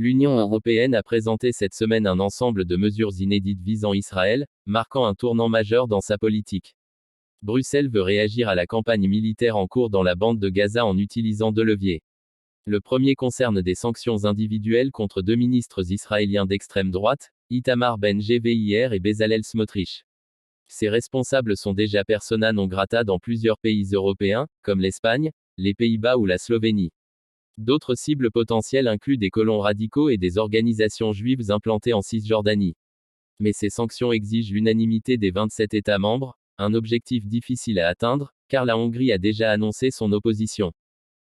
L'Union européenne a présenté cette semaine un ensemble de mesures inédites visant Israël, marquant un tournant majeur dans sa politique. Bruxelles veut réagir à la campagne militaire en cours dans la bande de Gaza en utilisant deux leviers. Le premier concerne des sanctions individuelles contre deux ministres israéliens d'extrême droite, Itamar Ben-Gvir et Bezalel Smotrich. Ces responsables sont déjà persona non grata dans plusieurs pays européens, comme l'Espagne, les Pays-Bas ou la Slovénie. D'autres cibles potentielles incluent des colons radicaux et des organisations juives implantées en Cisjordanie. Mais ces sanctions exigent l'unanimité des 27 États membres, un objectif difficile à atteindre, car la Hongrie a déjà annoncé son opposition.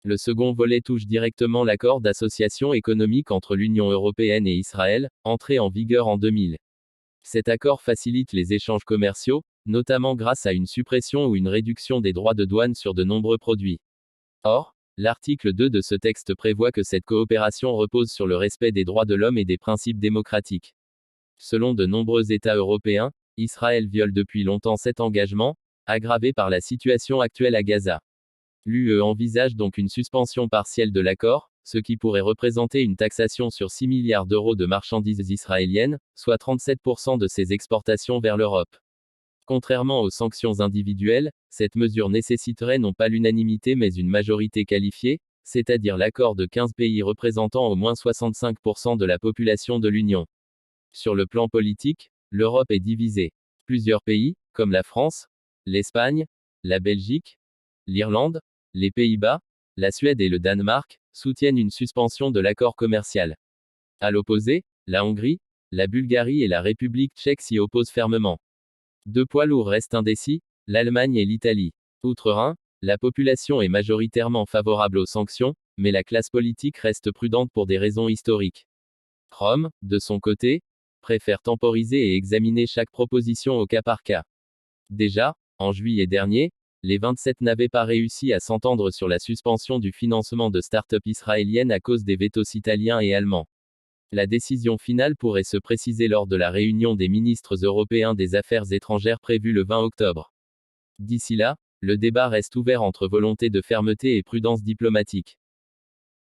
Le second volet touche directement l'accord d'association économique entre l'Union européenne et Israël, entré en vigueur en 2000. Cet accord facilite les échanges commerciaux, notamment grâce à une suppression ou une réduction des droits de douane sur de nombreux produits. Or, l'article 2 de ce texte prévoit que cette coopération repose sur le respect des droits de l'homme et des principes démocratiques. Selon de nombreux États européens, Israël viole depuis longtemps cet engagement, aggravé par la situation actuelle à Gaza. L'UE envisage donc une suspension partielle de l'accord, ce qui pourrait représenter une taxation sur 6 milliards d'euros de marchandises israéliennes, soit 37% de ses exportations vers l'Europe. Contrairement aux sanctions individuelles, cette mesure nécessiterait non pas l'unanimité mais une majorité qualifiée, c'est-à-dire l'accord de 15 pays représentant au moins 65% de la population de l'Union. Sur le plan politique, l'Europe est divisée. Plusieurs pays, comme la France, l'Espagne, la Belgique, l'Irlande, les Pays-Bas, la Suède et le Danemark, soutiennent une suspension de l'accord commercial. À l'opposé, la Hongrie, la Bulgarie et la République tchèque s'y opposent fermement. Deux poids lourds restent indécis, l'Allemagne et l'Italie. Outre-Rhin, la population est majoritairement favorable aux sanctions, mais la classe politique reste prudente pour des raisons historiques. Rome, de son côté, préfère temporiser et examiner chaque proposition au cas par cas. Déjà, en juillet dernier, les 27 n'avaient pas réussi à s'entendre sur la suspension du financement de start-up israéliennes à cause des vétos italiens et allemands. La décision finale pourrait se préciser lors de la réunion des ministres européens des Affaires étrangères prévue le 20 octobre. D'ici là, le débat reste ouvert entre volonté de fermeté et prudence diplomatique.